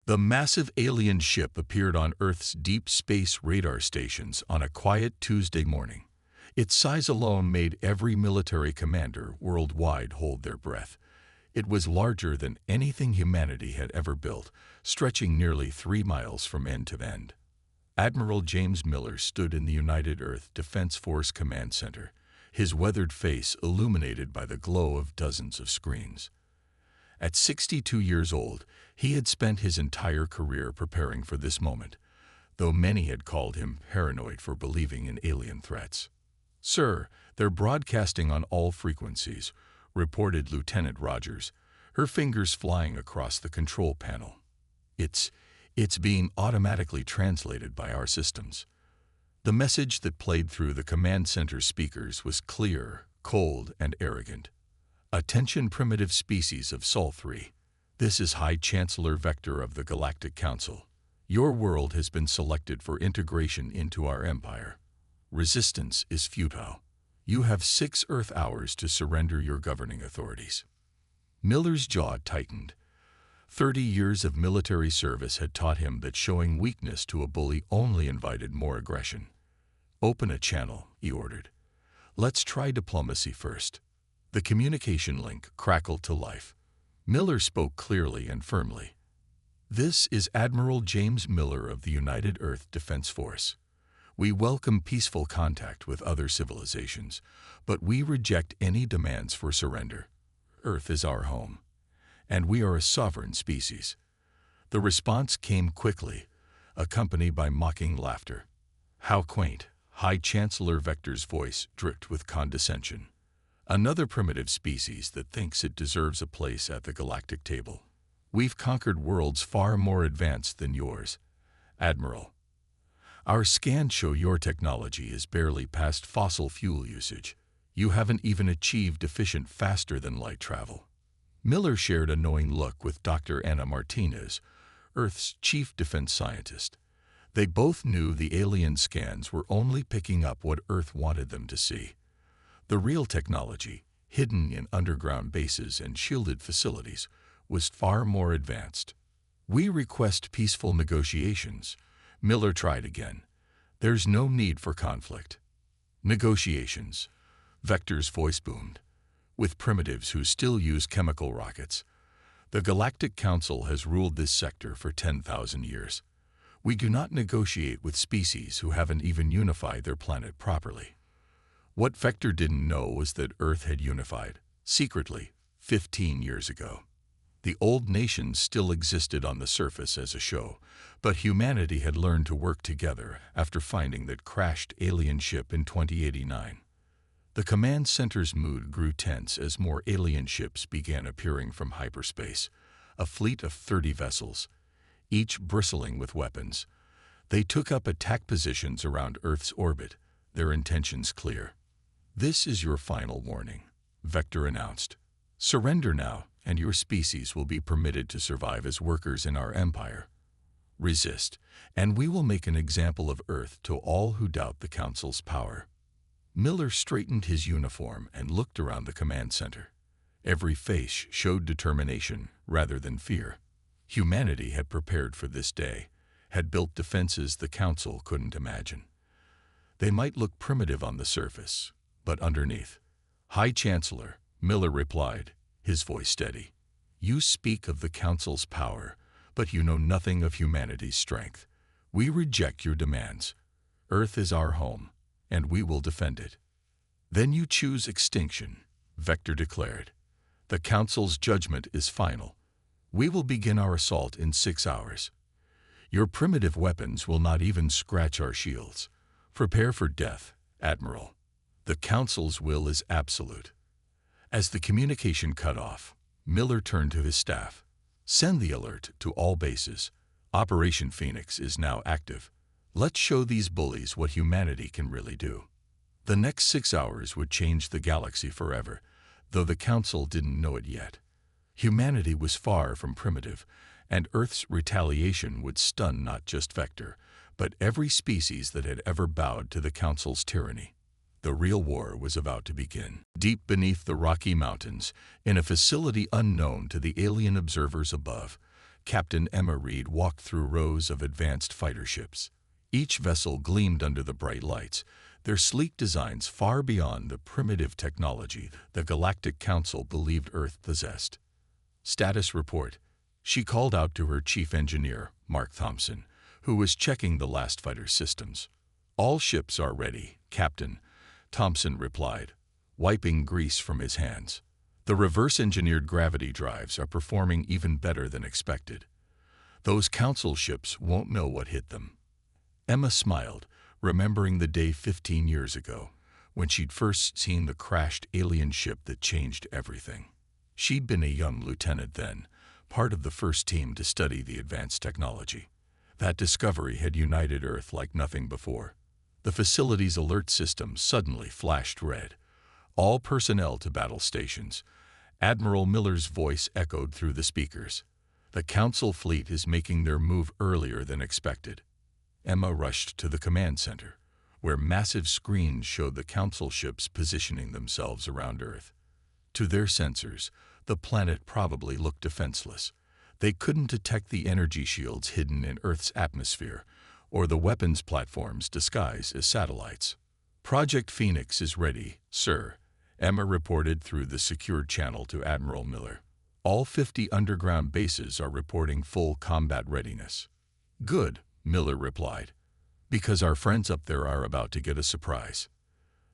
The massive alien ship appeared on Earth's deep space radar stations on a quiet Tuesday morning. Its size alone made every military commander worldwide hold their breath. It was larger than anything humanity had ever built, stretching nearly 3 miles from end to end. Admiral James Miller stood in the United Earth Defense Force Command Center, his weathered face illuminated by the glow of dozens of screens. At 62 years old, he had spent his entire career preparing for this moment, though many had called him paranoid for believing in alien threats. "Sir, they're broadcasting on all frequencies," reported Lieutenant Rogers, her fingers flying across the control panel. It's being automatically translated by our systems." The message that played through the command center speakers was clear, cold, and arrogant. "Attention primitive species of Sol 3. This is High Chancellor Vector of the Galactic Council. Your world has been selected for integration into our empire. Resistance is futile. You have 6 Earth hours to surrender your governing authorities." Miller's jaw tightened. 30 years of military service had taught him that showing weakness to a bully only invited more aggression. "Open a channel," he ordered. "Let's try diplomacy first." The communication link crackled to life. Miller spoke clearly and firmly. "This is Admiral James Miller of the United Earth Defense Force. We welcome peaceful contact with other civilizations, but we reject any demands for surrender. Earth is our home, and we are a sovereign species." The response came quickly, accompanied by mocking laughter. "How quaint," High Chancellor Vector's voice dripped with condescension. "Another primitive species that thinks it deserves a place at the galactic table. We've conquered worlds far more advanced than yours, Admiral. Our scans show your technology is barely past fossil fuel usage. You haven't even achieved efficient faster-than-light travel." Miller shared a knowing look with Dr. Anna Martinez, Earth's chief defense scientist. They both knew the alien scans were only picking up what Earth wanted them to see. The real technology, hidden in underground bases and shielded facilities, was far more advanced. "We request peaceful negotiations," Miller tried again. "There's no need for conflict." "Negotiations," Vector's voice boomed. "With primitives who still use chemical rockets. The Galactic Council has ruled this sector for 10,000 years. We do not negotiate with species who haven't even unified their planet properly." What Vector didn't know was that Earth had unified, secretly, 15 years ago. The old nations still existed on the surface as a show, but humanity had learned to work together after finding that crashed alien ship in 2089. The command center's mood grew tense as more alien ships began appearing from hyperspace, a fleet of 30 vessels, each bristling with weapons. They took up attack positions around Earth's orbit, their intentions clear. "This is your final warning," Vector announced. "Surrender now, and your species will be permitted to survive as workers in our empire. Resist, and we will make an example of Earth to all who doubt the Council's power." Miller straightened his uniform and looked around the command center. Every face showed determination rather than fear. Humanity had prepared for this day, had built defenses the Council couldn't imagine. They might look primitive on the surface, but underneath. "High Chancellor," Miller replied, his voice steady. "You speak of the Council's power, but you know nothing of humanity's strength. We reject your demands. Earth is our home, and we will defend it." "Then you choose extinction," Vector declared. "The Council's judgment is final. We will begin our assault in 6 hours. Your primitive weapons will not even scratch our shields. Prepare for death, Admiral. The Council's will is absolute." As the communication cut off, Miller turned to his staff. "Send the alert to all bases. Operation Phoenix is now active. Let's show these bullies what humanity can really do." The next 6 hours would change the galaxy forever, though the Council didn't know it yet. Humanity was far from primitive, and Earth's retaliation would stun not just Vector, but every species that had ever bowed to the Council's tyranny. The real war was about to begin. Deep beneath the Rocky Mountains, in a facility unknown to the alien observers above, Captain Emma Reed walked through rows of advanced fighter ships. Each vessel gleamed under the bright lights, their sleek designs far beyond the primitive technology the Galactic Council believed Earth possessed. Status report. She called out to her chief engineer, Mark Thompson, who was checking the last fighter's systems. "All ships are ready, Captain," Thompson replied, wiping grease from his hands. "The reverse-engineered gravity drives are performing even better than expected. Those Council ships won't know what hit them." Emma smiled, remembering the day 15 years ago, when she'd first seen the crashed alien ship that changed everything. She'd been a young lieutenant then, part of the first team to study the advanced technology. That discovery had united Earth like nothing before. The facility's alert system suddenly flashed red. "All personnel to battle stations." Admiral Miller's voice echoed through the speakers. "The Council fleet is making their move earlier than expected." Emma rushed to the command center, where massive screens showed the Council ships positioning themselves around Earth. To their sensors, the planet probably looked defenseless. They couldn't detect the energy shields hidden in Earth's atmosphere, or the weapons platforms disguised as satellites. "Project Phoenix is ready, sir," Emma reported through the secured channel to Admiral Miller. "All 50 underground bases are reporting full combat readiness." "Good," Miller replied, "because our friends up there are about to get a surprise."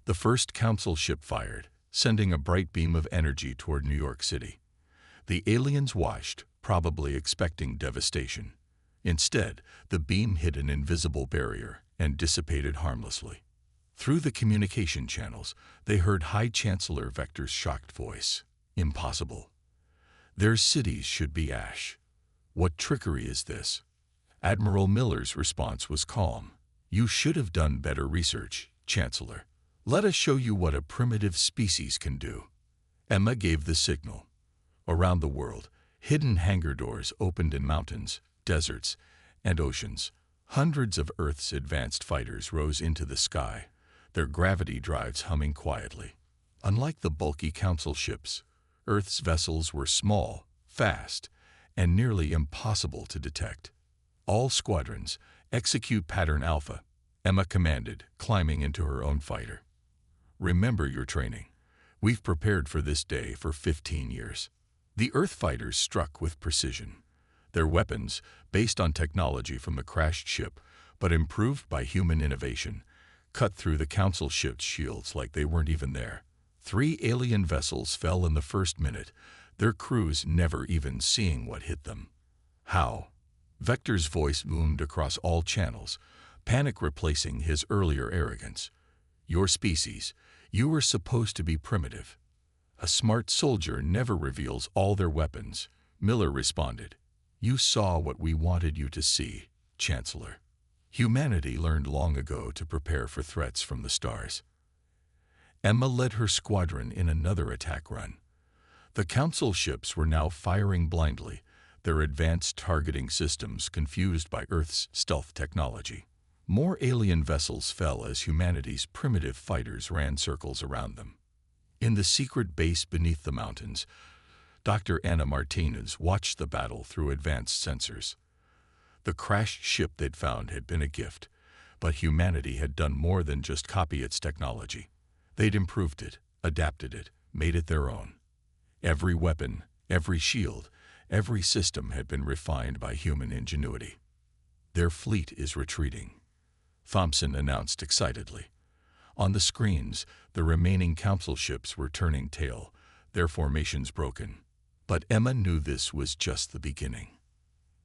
The first Council ship fired, sending a bright beam of energy toward New York City. The aliens watched, probably expecting devastation. Instead, the beam hit an invisible barrier and dissipated harmlessly. Through the communication channels, they heard High Chancellor Vector's shocked voice. "Impossible. Their cities should be ash. What trickery is this?" Admiral Miller's response was calm. "You should have done better research, Chancellor. Let us show you what a primitive species can do." Emma gave the signal. Around the world, hidden hangar doors opened in mountains, deserts, and oceans. Hundreds of Earth's advanced fighters rose into the sky, their gravity drives humming quietly. Unlike the bulky Council ships, Earth's vessels were small, fast, and nearly impossible to detect. "All squadrons, execute Pattern Alpha," Emma commanded, climbing into her own fighter. "Remember your training. We've prepared for this day for 15 years. The Earth fighters struck with precision. Their weapons, based on technology from the crashed ship, but improved by human innovation, cut through the Council ship's shields like they weren't even there. 3 alien vessels fell in the first minute, their crews never even seeing what hit them. "How?" Vector's voice boomed across all channels, panic replacing his earlier arrogance. "Your species, you were supposed to be primitive." "A smart soldier never reveals all their weapons," Miller responded. "You saw what we wanted you to see, Chancellor. Humanity learned long ago to prepare for threats from the stars." Emma led her squadron in another attack run. The Council ships were now firing blindly, their advanced targeting systems confused by Earth's stealth technology. More alien vessels fell as humanity's primitive fighters ran circles around them. In the secret base beneath the mountains, Dr. Anna Martinez watched the battle through advanced sensors. The crashed ship they'd found had been a gift, but humanity had done more than just copy its technology. They'd improved it, adapted it, made it their own. Every weapon, every shield, every system had been refined by human ingenuity. "Their fleet is retreating," Thompson announced excitedly. On the screens, the remaining Council ships were turning tail, their formations broken. But Emma knew this was just the beginning.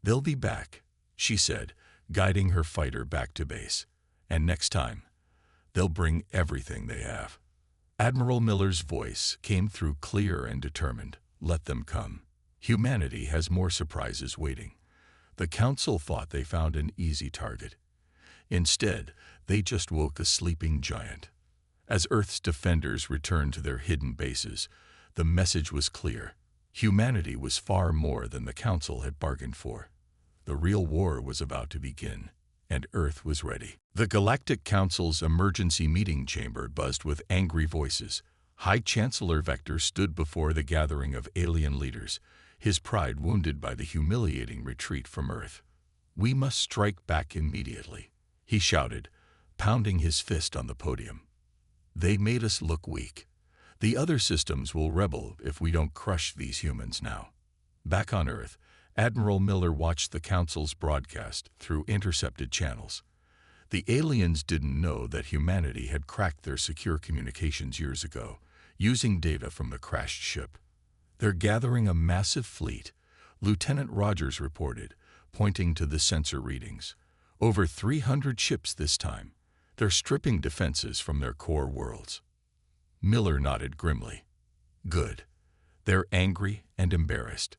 "They'll be back," she said, guiding her fighter back to base. "And next time, they'll bring everything they have." Admiral Miller's voice came through clear and determined. "Let them come. Humanity has more surprises waiting." The Council thought they found an easy target. Instead, they just woke a sleeping giant. As Earth's defenders returned to their hidden bases, the message was clear. Humanity was far more than the Council had bargained for. The real war was about to begin, and Earth was ready. The Galactic Council's emergency meeting chamber buzzed with angry voices. High Chancellor Vector stood before the gathering of alien leaders, his pride wounded by the humiliating retreat from Earth. "We must strike back immediately," he shouted, pounding his fist on the podium. "They made us look weak. The other systems will rebel if we don't crush these humans now." Back on Earth, Admiral Miller watched the Council's broadcast through intercepted channels. The aliens didn't know that humanity had cracked their secure communications years ago, using data from the crashed ship. "They're gathering a massive fleet," Lieutenant Rogers reported, pointing to the sensor readings. "Over 300 ships this time. They're stripping defenses from their core worlds." Miller nodded grimly. "Good. They're angry and embarrassed.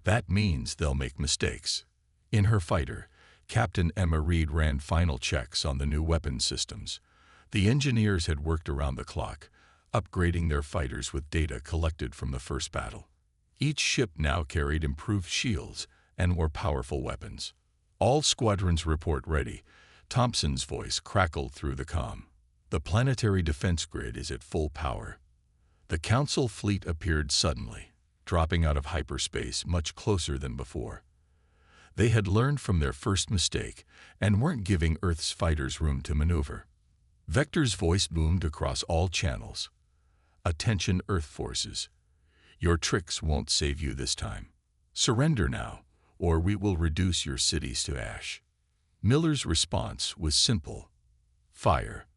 That means they'll make mistakes." In her fighter, Captain Emma Reed ran final checks on the new weapon systems. The engineers had worked around the clock, upgrading their fighters with data collected from the first battle. Each ship now carried improved shields and more powerful weapons. "All squadrons report ready," Thompson's voice crackled through the comm. "The planetary defense grid is at full power." The Council fleet appeared suddenly, dropping out of hyperspace much closer than before. They had learned from their first mistake and weren't giving Earth's fighters room to maneuver. Vector's voice boomed across all channels. "Attention, Earth forces. Your tricks won't save you this time. Surrender now, or we will reduce your cities to ash." Miller's response was simple: fire.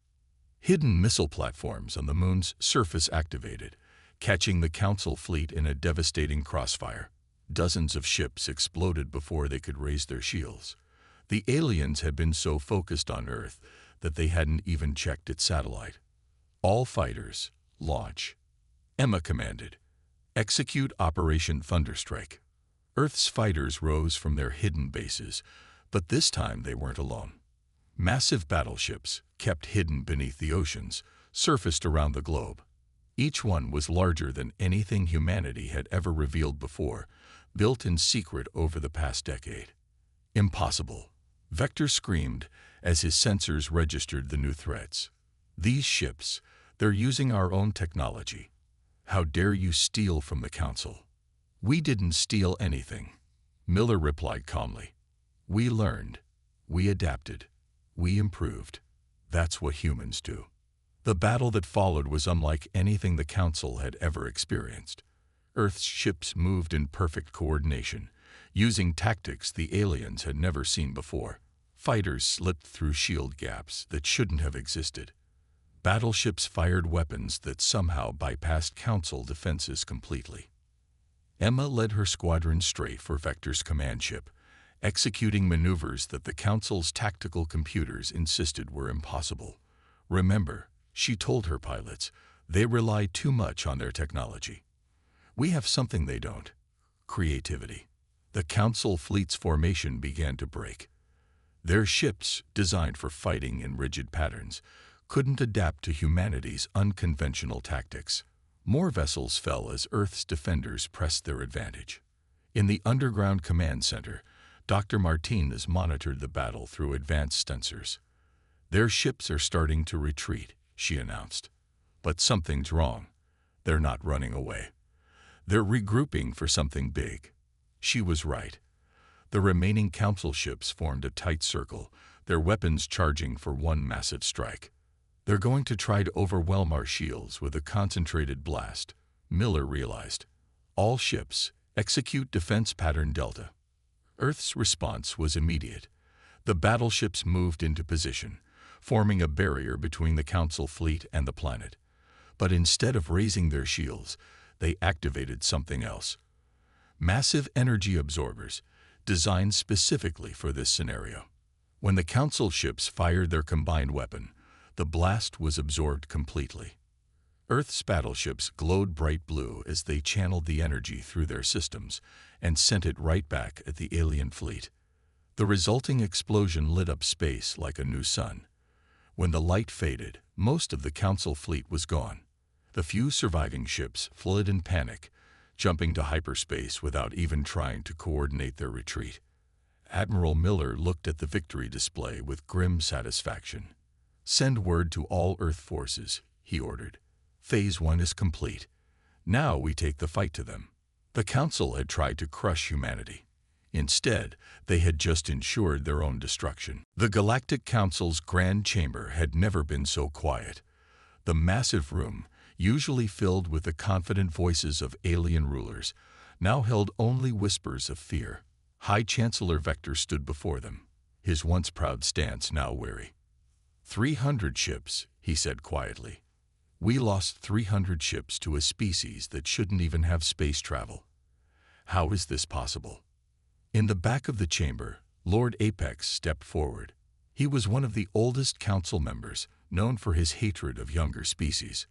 Hidden missile platforms on the moon's surface activated, catching the Council fleet in a devastating crossfire. Dozens of ships exploded before they could raise their shields. The aliens had been so focused on Earth that they hadn't even checked its satellite. "All fighters, launch," Emma commanded. "Execute Operation Thunderstrike." Earth's fighters rose from their hidden bases, but this time they weren't alone. Massive battleships, kept hidden beneath the oceans, surfaced around the globe. Each one was larger than anything humanity had ever revealed before, built in secret over the past decade. "Impossible," Vector screamed as his sensors registered the new threats. "These ships, they're using our own technology. How dare you steal from the Council?" "We didn't steal anything," Miller replied calmly. "We learned. We adapted. We improved. That's what humans do." The battle that followed was unlike anything the Council had ever experienced. Earth's ships moved in perfect coordination, using tactics the aliens had never seen before. Fighters slipped through shield gaps that shouldn't have existed. Battleships fired weapons that somehow bypassed Council defenses completely. Emma led her squadron straight for Vector's command ship, executing maneuvers that the Council's tactical computers insisted were impossible. "Remember," she told her pilots, "they rely too much on their technology. We have something they don't: creativity." The Council fleet's formation began to break. Their ships, designed for fighting in rigid patterns, couldn't adapt to humanity's unconventional tactics. More vessels fell as Earth's defenders pressed their advantage. In the underground command center, Dr. Martinez monitored the battle through advanced sensors. "Their ships are starting to retreat," she announced. "But something's wrong. They're not running away. They're regrouping for something big." She was right. The remaining Council ships formed a tight circle, their weapons charging for one massive strike. "They're going to try to overwhelm our shields with a concentrated blast," Miller realized. "All ships, execute Defense Pattern Delta." Earth's response was immediate. The battleships moved into position, forming a barrier between the Council fleet and the planet. But instead of raising their shields, they activated something else. Massive energy absorbers, designed specifically for this scenario. When the Council ships fired their combined weapon, the blast was absorbed completely. Earth's battleships glowed bright blue as they channeled the energy through their systems and sent it right back at the alien fleet. The resulting explosion lit up space like a new sun. When the light faded, most of the Council fleet was gone. The few surviving ships fled in panic, jumping to hyperspace without even trying to coordinate their retreat. Admiral Miller looked at the victory display with grim satisfaction. "Send word to all Earth forces," he ordered. "Phase 1 is complete. Now we take the fight to them." The Council had tried to crush humanity. Instead, they had just ensured their own destruction. The Galactic Council's Grand Chamber had never been so quiet. The massive room, usually filled with the confident voices of alien rulers, now held only whispers of fear. High Chancellor Vector stood before them, his once proud stance now wary. 300 ships, he said quietly. We lost 300 ships to a species that shouldn't even have space travel. How is this possible? In the back of the chamber, Lord Apex stepped forward. He was one of the oldest council members, known for his hatred of younger species.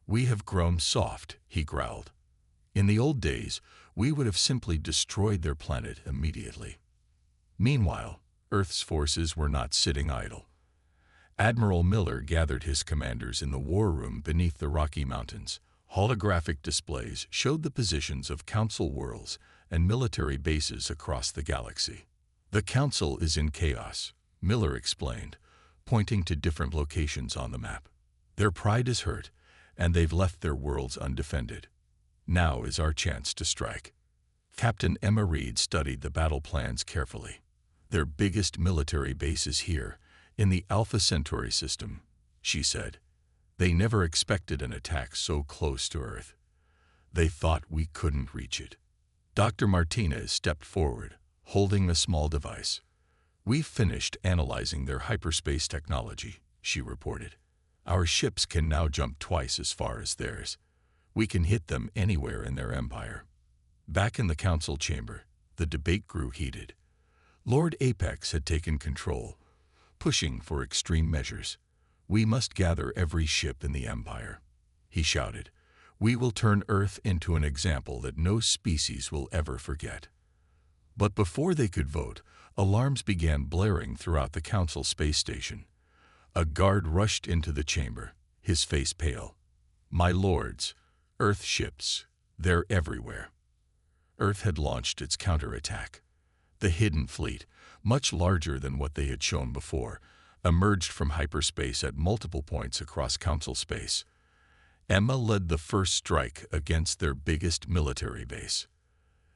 We have grown soft, he growled. In the old days, we would have simply destroyed their planet immediately. Meanwhile, Earth's forces were not sitting idle. Admiral Miller gathered his commanders in the war room beneath the Rocky Mountains. Holographic displays showed the positions of council worlds and military bases across the galaxy. The Council is in chaos, Miller explained, pointing to different locations on the map. Their pride is hurt, and they've left their worlds undefended. Now is our chance to strike. Captain Emma Reed studied the battle plans carefully. Their biggest military base is here, in the Alpha Centauri system, she said. They never expected an attack so close to Earth. They thought we couldn't reach it. Dr. Martinez stepped forward, holding a small device. We've finished analyzing their hyperspace technology, she reported. Our ships can now jump twice as far as theirs. We can hit them anywhere in their empire. Back in the council chamber, the debate grew heated. Lord Apex had taken control, pushing for extreme measures. We must gather every ship in the empire, he shouted. We will turn Earth into an example that no species will ever forget. But before they could vote, alarms began blaring throughout the council space station. A guard rushed into the chamber, his face pale. My lords, Earth ships, they're everywhere. Earth had launched its counterattack. The hidden fleet, much larger than what they had shown before, emerged from hyperspace at multiple points across council space. Emma led the first strike against their biggest military base.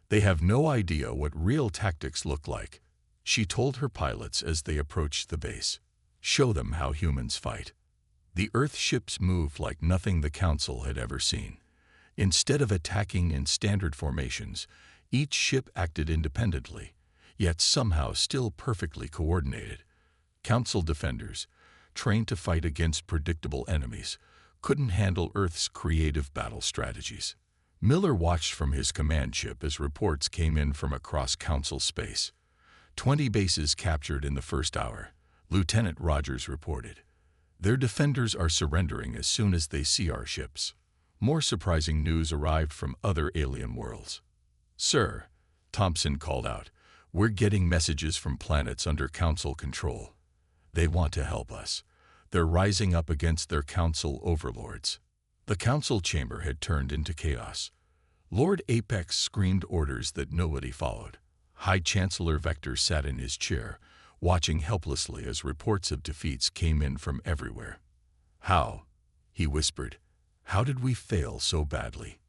They have no idea what real tactics look like, she told her pilots as they approached the base. Show them how humans fight. The Earth ships moved like nothing the Council had ever seen. Instead of attacking in standard formations, each ship acted independently, yet somehow still perfectly coordinated. Council defenders, trained to fight against predictable enemies, couldn't handle Earth's creative battle strategies. Miller watched from his command ship as reports came in from across Council space. 20 bases captured in the first hour, Lieutenant Rogers reported. Their defenders are surrendering as soon as they see our ships. More surprising news arrived from other alien worlds. Sir, Thompson called out, we're getting messages from planets under Council control. They want to help us. They're rising up against their Council overlords. The Council chamber had turned into chaos. Lord Apex screamed orders that nobody followed. High Chancellor Vector sat in his chair, watching helplessly as reports of defeats came in from everywhere. How? He whispered. How did we fail so badly?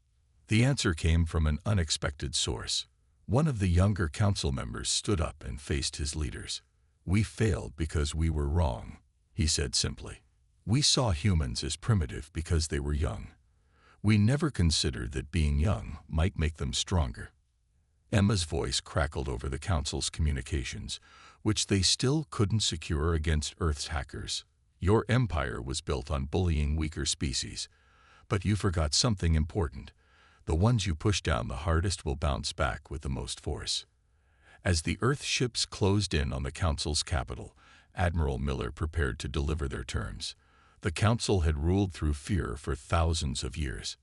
The answer came from an unexpected source. One of the younger council members stood up and faced his leaders. We failed because we were wrong, he said simply. We saw humans as primitive because they were young. We never considered that being young might make them stronger. Emma's voice crackled over the Council's communications, which they still couldn't secure against Earth's hackers. Your empire was built on bullying weaker species, but you forgot something important. The ones you push down the hardest will bounce back with the most force. As the Earth ships closed in on the Council's capital, Admiral Miller prepared to deliver their terms. The Council had ruled through fear for thousands of years.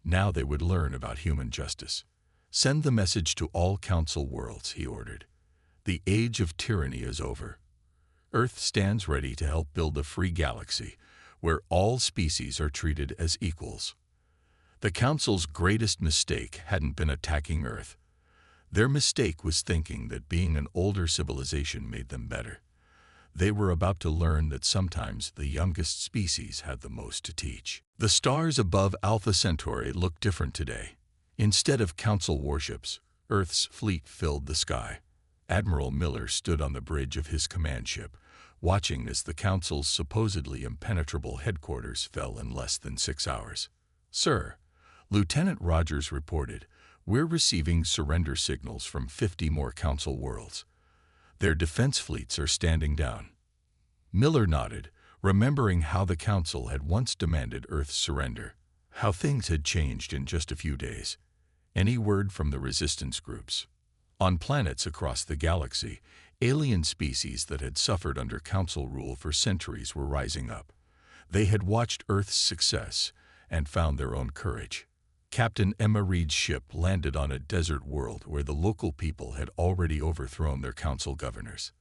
Now they would learn about human justice. Send the message to all Council worlds, he ordered. The age of tyranny is over. Earth stands ready to help build a free galaxy where all species are treated as equals. The Council's greatest mistake hadn't been attacking Earth. Their mistake was thinking that being an older civilization made them better. They were about to learn that sometimes the youngest species had the most to teach. The stars above Alpha Centauri looked different today. Instead of Council warships, Earth's fleet filled the sky. Admiral Miller stood on the bridge of his command ship, watching as the Council's supposedly impenetrable headquarters fell in less than 6 hours. "Sir," Lieutenant Rogers reported, "we're receiving surrender signals from 50 more Council worlds. Their defense fleets are standing down." Miller nodded, remembering how the Council had once demanded Earth's surrender, how things had changed in just a few days. Any word from the resistance groups? On planets across the galaxy, alien species that had suffered under Council rule for centuries were rising up. They had watched Earth's success and found their own courage. Captain Emma Reed's ship landed on a desert world where the local people had already overthrown their Council governors.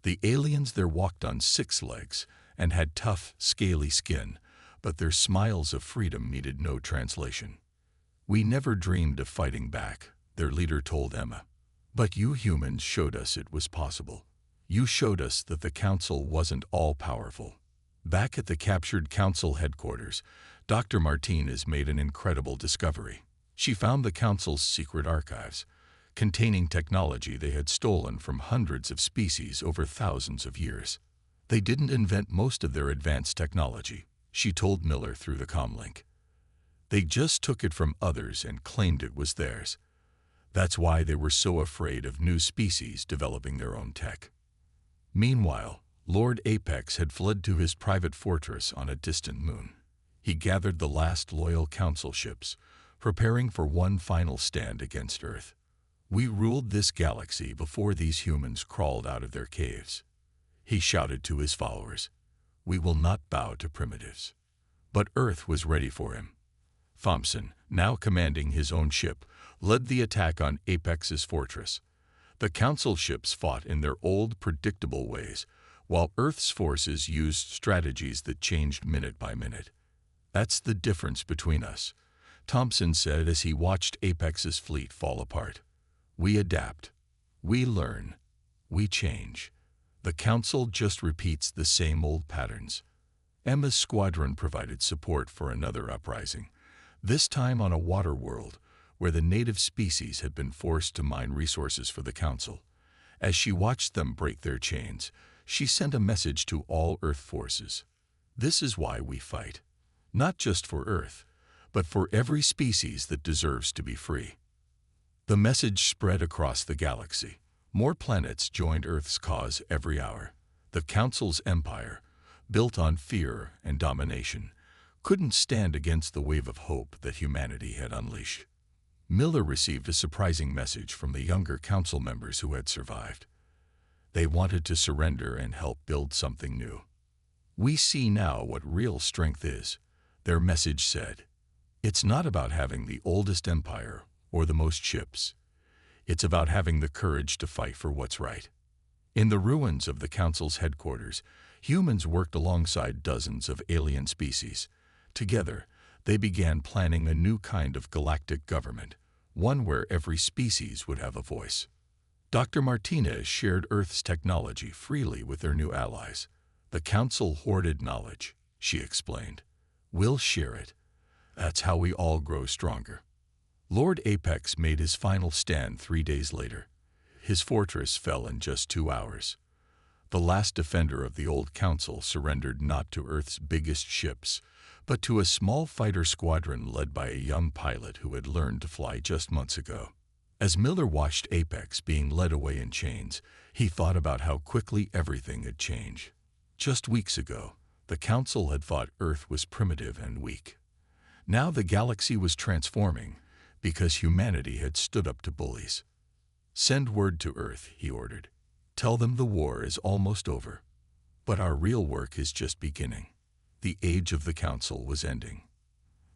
The aliens there walked on 6 legs and had tough, scaly skin, but their smiles of freedom needed no translation. "We never dreamed of fighting back," their leader told Emma. "But you humans showed us it was possible. You showed us that the Council wasn't all-powerful." Back at the captured Council headquarters, Dr. Martinez made an incredible discovery. She found the Council's secret archives, containing technology they had stolen from hundreds of species over thousands of years. "They didn't invent most of their advanced technology," she told Miller through the comlink. "They just took it from others and claimed it was theirs. That's why they were so afraid of new species developing their own tech." Meanwhile, Lord Apex had fled to his private fortress on a distant moon. He gathered the last loyal Council ships, preparing for one final stand against Earth. "We ruled this galaxy before these humans crawled out of their caves," he shouted to his followers. "We will not bow to primitives." But Earth was ready for him. Thompson, now commanding his own ship, led the attack on Apex's fortress. The Council ships fought in their old, predictable ways, while Earth's forces used strategies that changed minute by minute. "That's the difference between us," Thompson said as he watched Apex's fleet fall apart. "We adapt. We learn. We change. The Council just repeats the same old patterns." Emma's squadron provided support for another uprising, this time on a water world where the native species had been forced to mine resources for the Council. As she watched them break their chains, she sent a message to all Earth forces. "This is why we fight. Not just for Earth, but for every species that deserves to be free." The message spread across the galaxy. More planets joined Earth's cause every hour. The Council's empire, built on fear and domination, couldn't stand against the wave of hope that humanity had unleashed. Miller received a surprising message from the younger Council members who had survived. They wanted to surrender and help build something new. "We see now what real strength is," their message said. "It's not about having the oldest empire or the most ships. It's about having the courage to fight for what's right." In the ruins of the Council's headquarters, humans worked alongside dozens of alien species. Together, they began planning a new kind of galactic government, one where every species would have a voice. Dr. Martinez shared Earth's technology freely with their new allies. "The Council hoarded knowledge," she explained. "We'll share it. That's how we all grow stronger." Lord Apex made his final stand 3 days later. His fortress fell in just 2 hours. The last defender of the old Council surrendered not to Earth's biggest ships, but to a small fighter squadron led by a young pilot who had learned to fly just months ago. As Miller watched Apex being led away in chains, he thought about how quickly everything had changed. Just weeks ago, the Council had thought Earth was primitive and weak. Now the galaxy was transforming because humanity had stood up to bullies. "Send word to Earth," he ordered. "Tell them the war is almost over. But our real work is just beginning." The age of the Council was ending.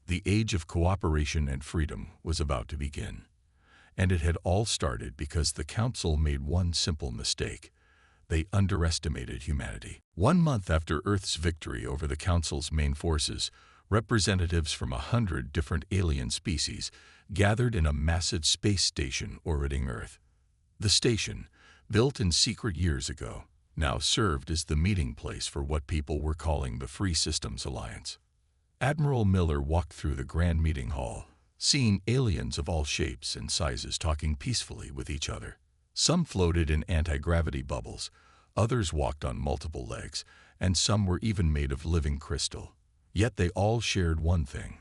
The age of cooperation and freedom was about to begin. And it had all started because the Council made one simple mistake. They underestimated humanity. 1 month after Earth's victory over the Council's main forces, representatives from 100 different alien species gathered in a massive space station orbiting Earth. The station, built in secret years ago, now served as the meeting place for what people were calling the Free Systems Alliance. Admiral Miller walked through the grand meeting hall, seeing aliens of all shapes and sizes talking peacefully with each other. Some floated in anti-gravity bubbles, others walked on multiple legs, and some were even made of living crystal. Yet they all shared one thing.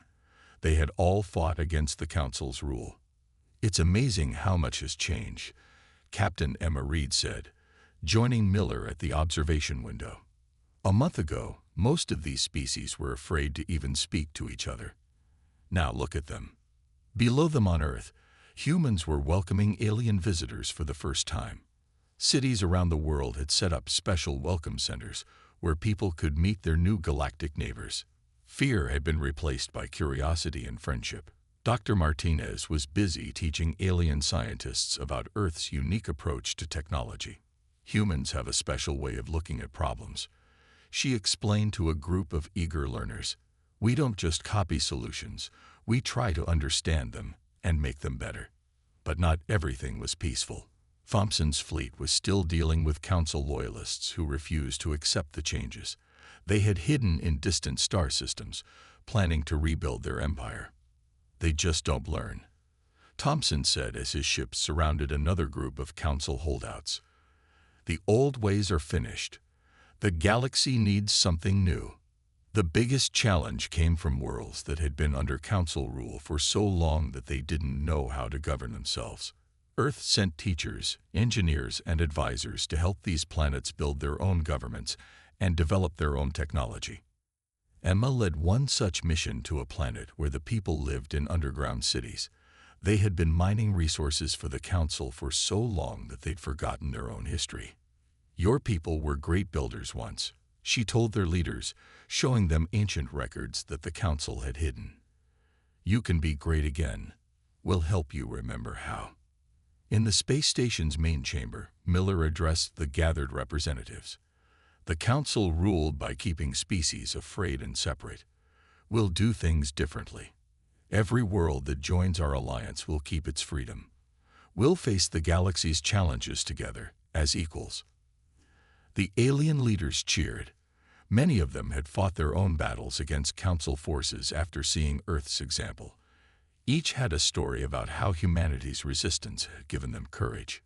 They had all fought against the Council's rule. "It's amazing how much has changed," Captain Emma Reed said, joining Miller at the observation window. "A month ago, most of these species were afraid to even speak to each other. Now look at them." Below them on Earth, humans were welcoming alien visitors for the first time. Cities around the world had set up special welcome centers where people could meet their new galactic neighbors. Fear had been replaced by curiosity and friendship. Dr. Martinez was busy teaching alien scientists about Earth's unique approach to technology. Humans have a special way of looking at problems. She explained to a group of eager learners, "We don't just copy solutions, we try to understand them and make them better." But not everything was peaceful. Thompson's fleet was still dealing with Council loyalists who refused to accept the changes. They had hidden in distant star systems, planning to rebuild their empire. "They just don't learn," Thompson said as his ships surrounded another group of Council holdouts. "The old ways are finished. The galaxy needs something new." The biggest challenge came from worlds that had been under Council rule for so long that they didn't know how to govern themselves. Earth sent teachers, engineers, and advisors to help these planets build their own governments and develop their own technology. Emma led one such mission to a planet where the people lived in underground cities. They had been mining resources for the Council for so long that they'd forgotten their own history. "Your people were great builders once," she told their leaders, showing them ancient records that the Council had hidden. "You can be great again. We'll help you remember how." In the space station's main chamber, Miller addressed the gathered representatives. "The Council ruled by keeping species afraid and separate. We'll do things differently. Every world that joins our alliance will keep its freedom. We'll face the galaxy's challenges together, as equals." The alien leaders cheered. Many of them had fought their own battles against Council forces after seeing Earth's example. Each had a story about how humanity's resistance had given them courage.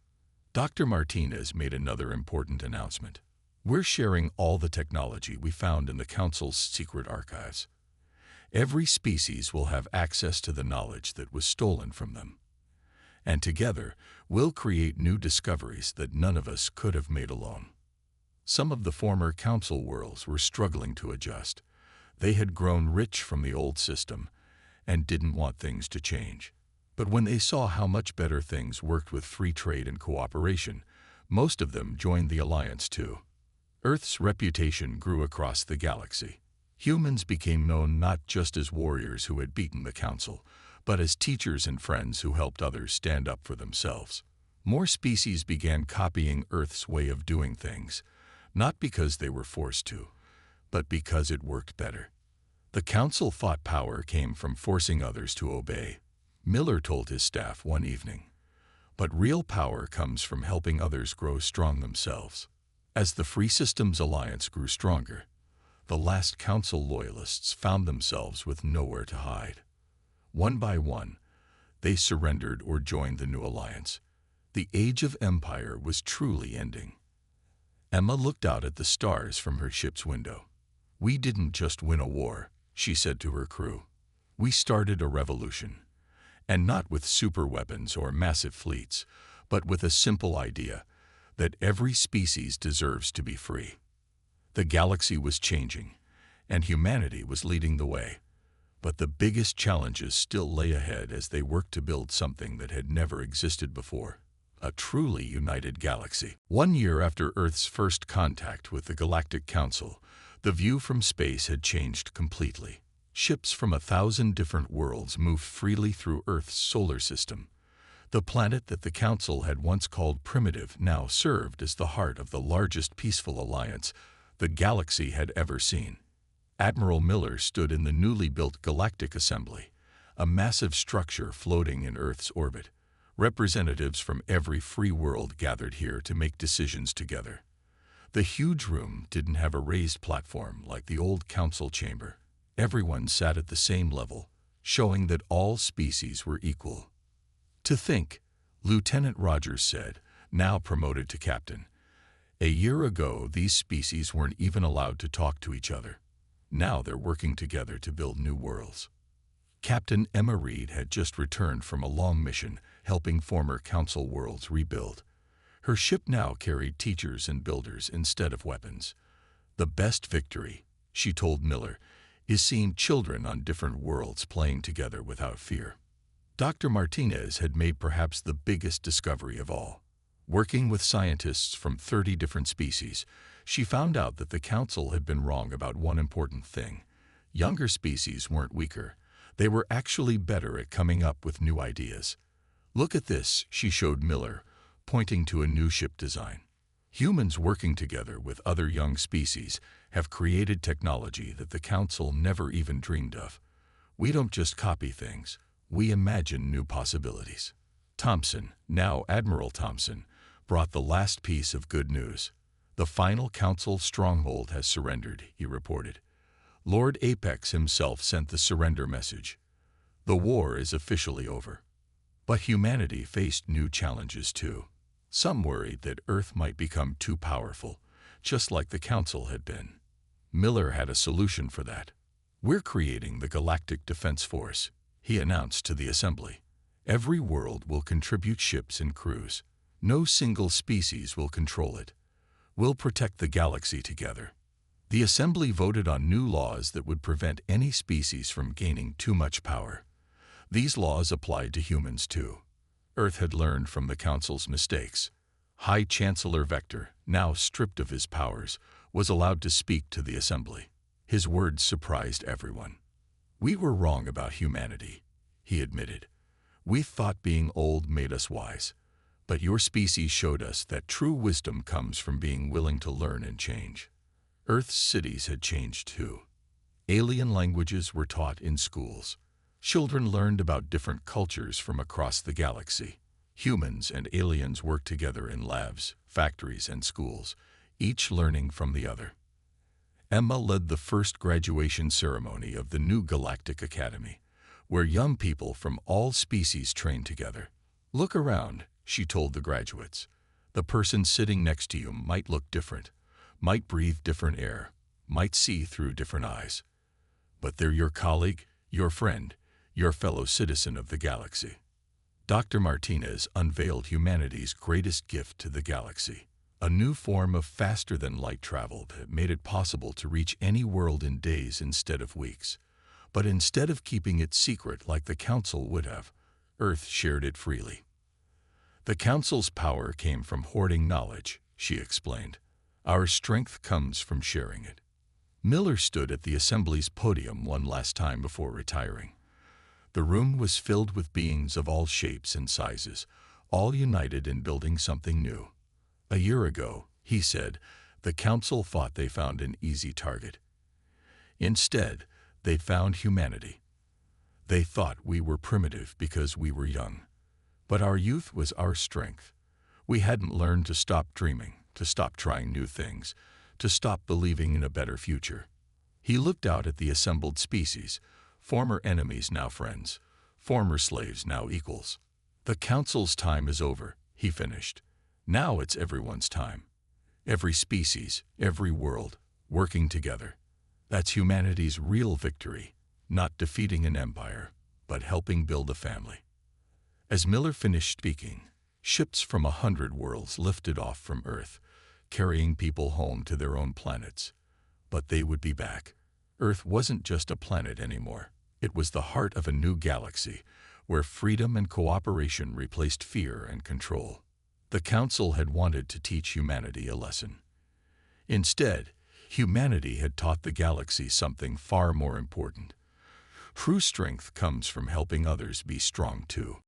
Dr. Martinez made another important announcement. "We're sharing all the technology we found in the Council's secret archives. Every species will have access to the knowledge that was stolen from them. And together, we'll create new discoveries that none of us could have made alone." Some of the former Council worlds were struggling to adjust. They had grown rich from the old system and didn't want things to change. But when they saw how much better things worked with free trade and cooperation, most of them joined the alliance too. Earth's reputation grew across the galaxy. Humans became known not just as warriors who had beaten the Council, but as teachers and friends who helped others stand up for themselves. More species began copying Earth's way of doing things, not because they were forced to, but because it worked better. The Council thought power came from forcing others to obey, Miller told his staff one evening. But real power comes from helping others grow strong themselves. As the Free Systems Alliance grew stronger, the last Council loyalists found themselves with nowhere to hide. One by one, they surrendered or joined the new alliance. The age of empire was truly ending. Emma looked out at the stars from her ship's window. "We didn't just win a war," she said to her crew. "We started a revolution. And not with super weapons or massive fleets, but with a simple idea that every species deserves to be free." The galaxy was changing, and humanity was leading the way. But the biggest challenges still lay ahead as they worked to build something that had never existed before. A truly united galaxy. 1 year after Earth's first contact with the Galactic Council, the view from space had changed completely. Ships from 1,000 different worlds moved freely through Earth's solar system. The planet that the Council had once called primitive now served as the heart of the largest peaceful alliance the galaxy had ever seen. Admiral Miller stood in the newly built Galactic Assembly, a massive structure floating in Earth's orbit. Representatives from every free world gathered here to make decisions together. The huge room didn't have a raised platform like the old Council chamber. Everyone sat at the same level, showing that all species were equal. "To think," Lieutenant Rogers said, now promoted to captain. "A year ago, these species weren't even allowed to talk to each other. Now they're working together to build new worlds." Captain Emma Reed had just returned from a long mission helping former Council worlds rebuild. Her ship now carried teachers and builders instead of weapons. "The best victory," she told Miller, "is seeing children on different worlds playing together without fear." Dr. Martinez had made perhaps the biggest discovery of all. Working with scientists from 30 different species, she found out that the Council had been wrong about one important thing. Younger species weren't weaker. They were actually better at coming up with new ideas. "Look at this," she showed Miller, pointing to a new ship design. "Humans working together with other young species have created technology that the Council never even dreamed of. We don't just copy things, we imagine new possibilities." Thompson, now Admiral Thompson, brought the last piece of good news. "The final Council stronghold has surrendered," he reported. Lord Apex himself sent the surrender message. The war is officially over. But humanity faced new challenges too. Some worried that Earth might become too powerful, just like the Council had been. Miller had a solution for that. "We're creating the Galactic Defense Force," he announced to the Assembly. "Every world will contribute ships and crews. No single species will control it. We'll protect the galaxy together." The Assembly voted on new laws that would prevent any species from gaining too much power. These laws applied to humans too. Earth had learned from the Council's mistakes. High Chancellor Vector, now stripped of his powers, was allowed to speak to the Assembly. His words surprised everyone. "We were wrong about humanity," he admitted. "We thought being old made us wise. But your species showed us that true wisdom comes from being willing to learn and change." Earth's cities had changed too. Alien languages were taught in schools. Children learned about different cultures from across the galaxy. Humans and aliens worked together in labs, factories, and schools, each learning from the other. Emma led the first graduation ceremony of the new Galactic Academy, where young people from all species trained together. "Look around," she told the graduates. "The person sitting next to you might look different, might breathe different air, might see through different eyes. But they're your colleague, your friend, your fellow citizen of the galaxy." Dr. Martinez unveiled humanity's greatest gift to the galaxy, a new form of faster-than-light travel that made it possible to reach any world in days instead of weeks. But instead of keeping it secret like the Council would have, Earth shared it freely. "The Council's power came from hoarding knowledge," she explained. "Our strength comes from sharing it." Miller stood at the Assembly's podium one last time before retiring. The room was filled with beings of all shapes and sizes, all united in building something new. "A year ago," he said, "the Council thought they found an easy target. Instead, they found humanity. They thought we were primitive because we were young. But our youth was our strength. We hadn't learned to stop dreaming, to stop trying new things, to stop believing in a better future." He looked out at the assembled species, former enemies now friends, former slaves now equals. "The Council's time is over," he finished. "Now it's everyone's time. Every species, every world, working together. That's humanity's real victory, not defeating an empire, but helping build a family." As Miller finished speaking, ships from 100 worlds lifted off from Earth, carrying people home to their own planets. But they would be back. Earth wasn't just a planet anymore. It was the heart of a new galaxy, where freedom and cooperation replaced fear and control. The Council had wanted to teach humanity a lesson. Instead, humanity had taught the galaxy something far more important. True strength comes from helping others be strong too.